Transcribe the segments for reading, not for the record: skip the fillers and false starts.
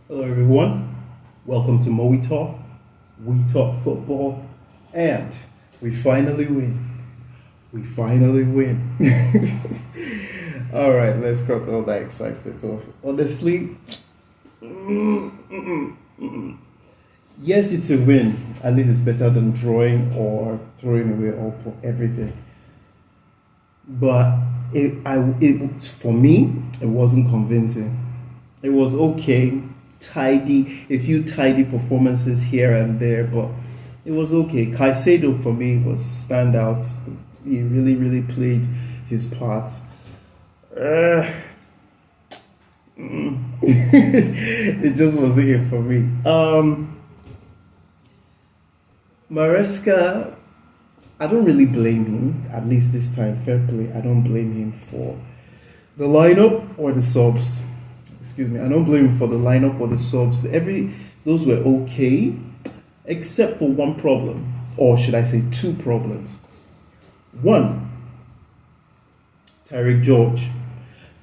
Hello, everyone. Welcome to Moe Talk. We talk football, and we finally win. We finally win. All right, let's cut all that excitement off. Honestly, yes, it's a win. At least it's better than drawing or throwing away everything. But for me, it wasn't convincing. It was okay, tidy, a few tidy performances here and there, but it was okay. Caicedo for me was standout. He really, really played his part. It just wasn't it for me. Maresca, I don't really blame him. At least this time, fair play. I don't blame him for the lineup or the subs. Excuse me. I don't blame him for the lineup or the subs. Those were okay, except for one problem, or should I say, two problems. One, Tariq George.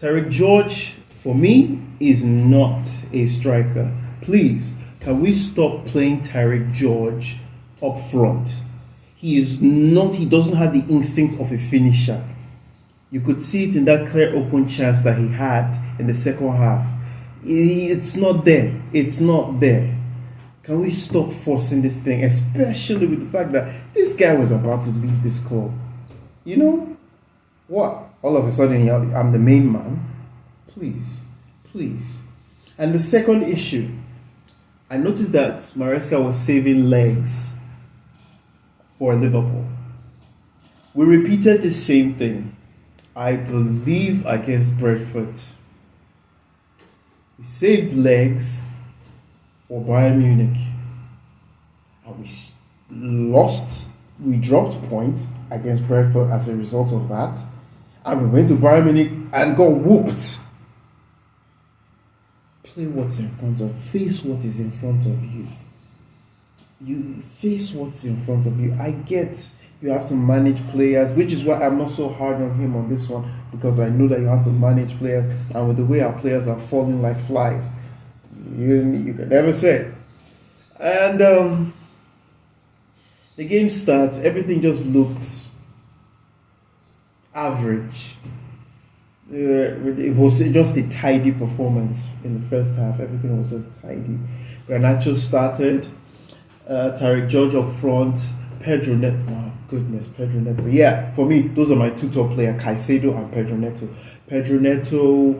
Tariq George, for me, is not a striker. Please, can we stop playing Tariq George up front? He is not. He doesn't have the instinct of a finisher. You could see it in that clear open chance that he had in the second half. It's not there. It's not there. Can we stop forcing this thing, especially with the fact that this guy was about to leave this club? You know what? All of a sudden, I'm the main man. Please, please. And the second issue, I noticed that Maresca was saving legs for Liverpool. We repeated the same thing, I believe, against Brentford. We saved legs for Bayern Munich. And we dropped points against Brentford as a result of that. And we went to Bayern Munich and got whooped. Play what's in front of, face what is in front of you. You face what's in front of you. I get you have to manage players, which is why I'm not so hard on him on this one, because I know that you have to manage players, and with the way our players are falling like flies, you can never say. And the game starts, everything just looked average. It was just a tidy performance in the first half. Everything was just tidy. Garnacho started. Tariq George up front, Pedro Neto. Oh, goodness, Pedro Neto. Yeah, for me, those are my two top players, Caicedo and Pedro Neto. Pedro Neto,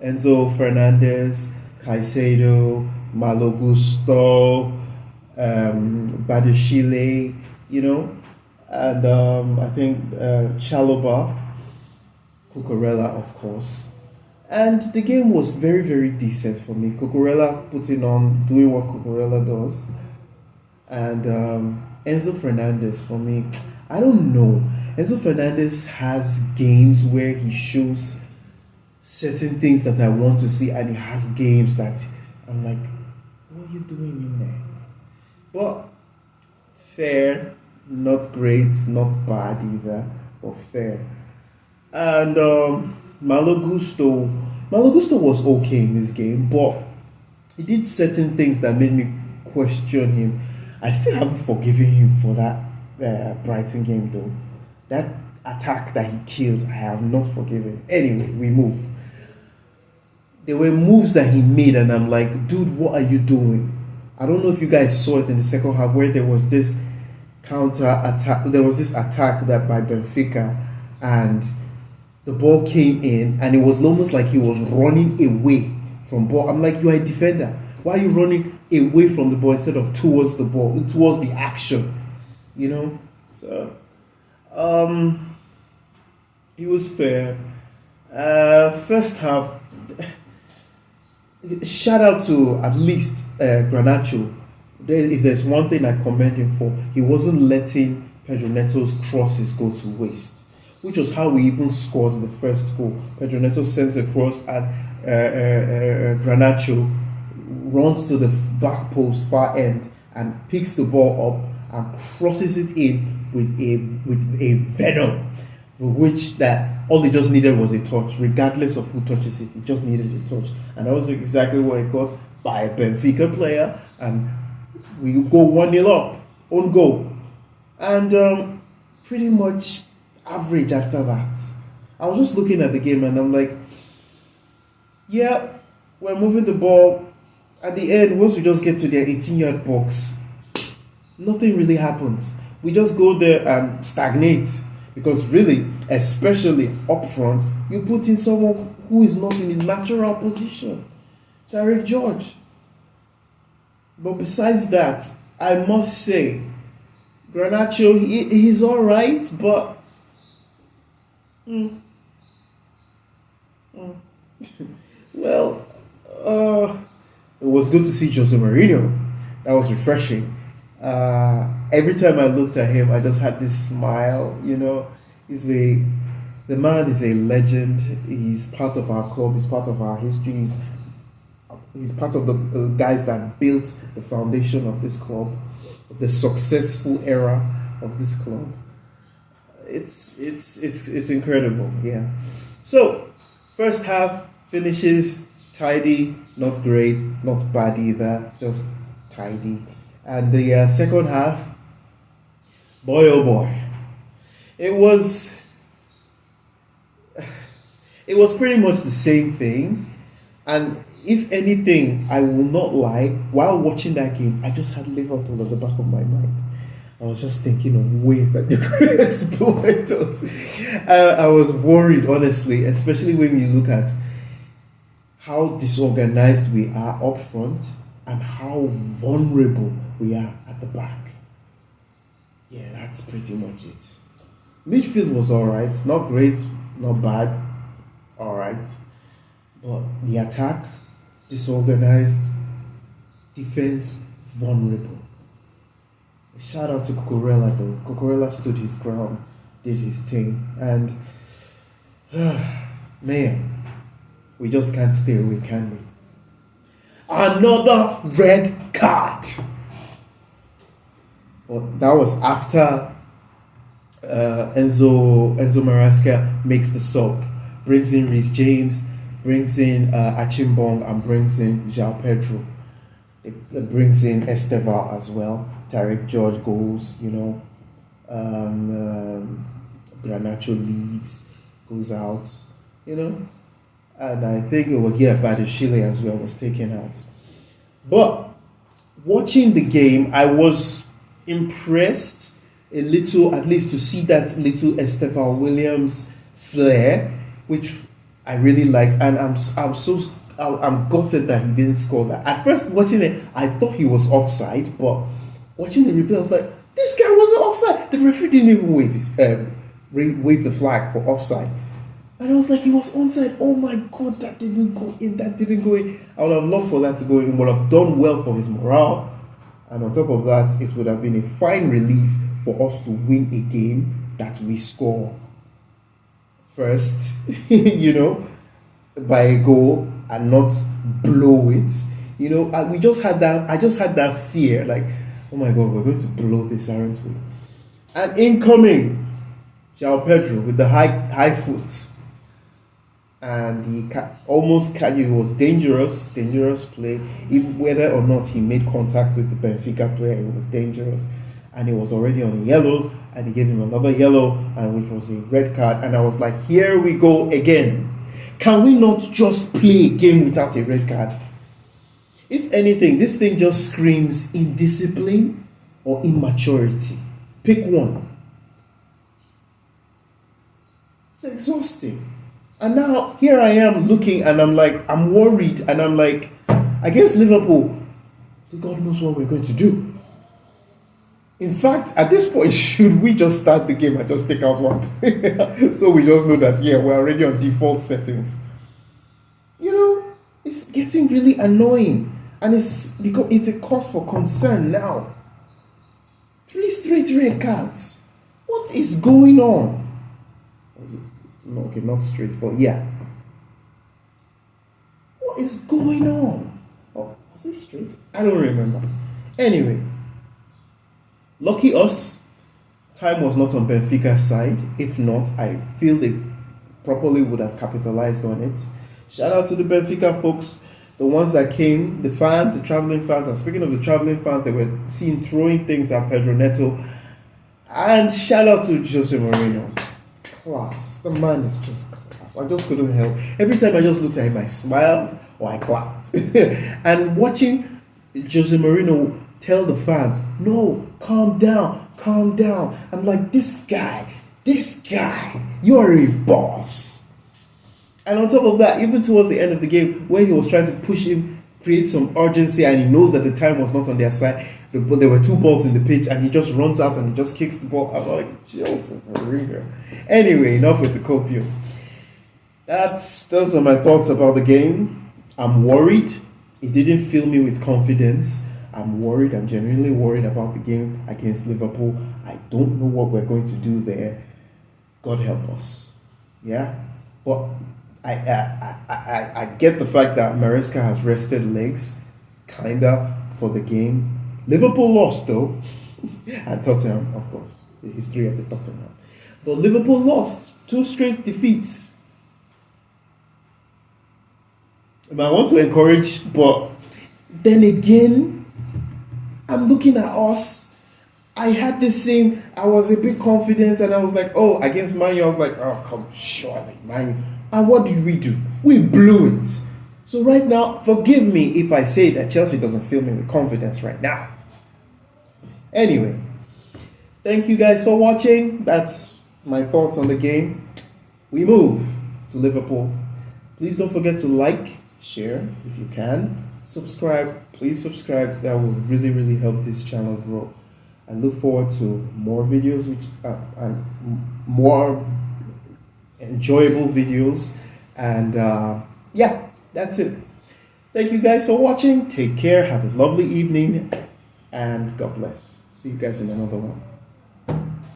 Enzo Fernandez, Caicedo, Malo Gusto, Badashile, and I think Chaloba, Cucurella, of course. And the game was very, very decent for me. Cucurella doing what Cucurella does. And Enzo Fernandez, for me, I don't know. Enzo Fernandez has games where he shows certain things that I want to see, and he has games that I'm like, what are you doing in there? But fair, not great, not bad either, but fair. And Malo Gusto was okay in this game, but he did certain things that made me question him. I still haven't forgiven him for that Brighton game, though. That attack that he killed, I have not forgiven. Anyway, we move. There were moves that he made, and I'm like, dude, what are you doing? I don't know if you guys saw it in the second half where there was this counter attack. There was this attack that by Benfica, and the ball came in, and it was almost like he was running away from ball. I'm like, you are a defender. Why are you running away from the ball instead of towards the ball, towards the action? So he was fair. First half, shout out to at least Garnacho. If there's one thing I commend him for, he wasn't letting Pedro Neto's crosses go to waste, which was how we even scored the first goal. Pedro Neto sends a cross, and Garnacho runs to the back post far end and picks the ball up and crosses it in with a venom, which that all he just needed was a touch, regardless of who touches it. He just needed a touch, and that was exactly what he got. by a Benfica player, and we go 1-0 up, own goal. And pretty much average after that. I was just looking at the game and I'm like, yeah, we're moving the ball. At the end, once we just get to their 18-yard box, nothing really happens. We just go there and stagnate. Because really, especially up front, you put in someone who is not in his natural position. Tarek George. But besides that, I must say, Garnacho, he's alright, but well, it was good to see Jose Mourinho. That was refreshing. Every time I looked at him, I just had this smile. You know, the man is a legend. He's part of our club. He's part of our history. He's part of the guys that built the foundation of this club, of the successful era of this club. It's incredible. Yeah. So first half finishes tidy, not great, not bad either, just tidy. And the second half, boy oh boy, it was pretty much the same thing. And if anything, I will not lie, while watching that game, I just had Liverpool at the back of my mind. I was just thinking of ways that they could exploit us. I was worried, honestly, especially when you look at how disorganized we are up front and how vulnerable we are at the back. Yeah, that's pretty much it. Midfield was alright, not great, not bad, alright. But the attack, disorganized, defense, vulnerable. Shout out to Cucurella though. Cucurella stood his ground, did his thing, and man, we just can't stay away, can we? Another red card. Well, that was after Enzo Maresca makes the sub, brings in Reece James, brings in Achimbong, and brings in João Pedro. It brings in Esteva as well. Tarek George goes, you know. Garnacho leaves, goes out, you know. And I think it was, Badiashile as well was taken out. But watching the game, I was impressed a little, at least to see that little Esteva Williams flair, which I really liked. And I'm gutted that he didn't score that. At first, watching it, I thought he was offside, but watching the replay, I was like, this guy wasn't offside. The referee didn't even wave the flag for offside. And I was like, he was onside. Oh my God, that didn't go in. I would have loved for that to go in. It would have done well for his morale. And on top of that, it would have been a fine relief for us to win a game that we score first, you know, by a goal and not blow it. You know, I just had that fear, like, oh my God, we're going to blow this, aren't we? And incoming, João Pedro with the high foot. And it was dangerous play. Whether or not he made contact with the Benfica player, it was dangerous. And he was already on a yellow, and he gave him another yellow, and which was a red card. And I was like, here we go again. Can we not just play a game without a red card? If anything, this thing just screams indiscipline or immaturity. Pick one. It's exhausting. And now here I am looking and I'm like, I'm worried and I'm like, against Liverpool, God knows what we're going to do. In fact, at this point, should we just start the game and just take out one player? So we just know that, we're already on default settings. You know, it's getting really annoying. And it's because it's a cause for concern now. 3 straight red cards. What is going on? Okay, not straight, but yeah. What is going on? Oh, was it straight? I don't remember. Anyway, lucky us, time was not on Benfica's side. If not, I feel they probably would have capitalized on it. Shout out to the Benfica folks. the ones that came, the fans, the traveling fans. And speaking of the traveling fans, they were seen throwing things at Pedro Neto. And shout out to Jose Mourinho. Class. The man is just class. I just couldn't help. Every time I just looked at him, I smiled or I clapped. And watching Jose Mourinho tell the fans, no, calm down, calm down. I'm like, this guy, you are a boss. And on top of that, even towards the end of the game, when he was trying to push him, create some urgency, and he knows that the time was not on their side, but there were 2 balls in the pitch, and he just runs out and he just kicks the ball. I'm like, Joseph Mourinho. Anyway, enough with the copium. Those are my thoughts about the game. I'm worried. It didn't fill me with confidence. I'm worried. I'm genuinely worried about the game against Liverpool. I don't know what we're going to do there. God help us. Yeah? But I get the fact that Maresca has rested legs, kinda, for the game. Liverpool lost though, and Tottenham, of course, the history of the Tottenham. But Liverpool lost 2 straight defeats. I want to encourage, but then again, I'm looking at us. I had the same. I was a bit confident, and I was like, oh, against Man U, I was like, oh, come, surely, Man U. And what did we do? We blew it. So right now, forgive me if I say that Chelsea doesn't fill me with confidence right now. Anyway, thank you guys for watching. That's my thoughts on the game. We move to Liverpool. Please don't forget to like, share if you can. Subscribe. Please subscribe. That will really, really help this channel grow. I look forward to more videos and more enjoyable videos. And yeah, that's it. Thank you guys for watching. Take care. Have a lovely evening. And God bless. See you guys in another one.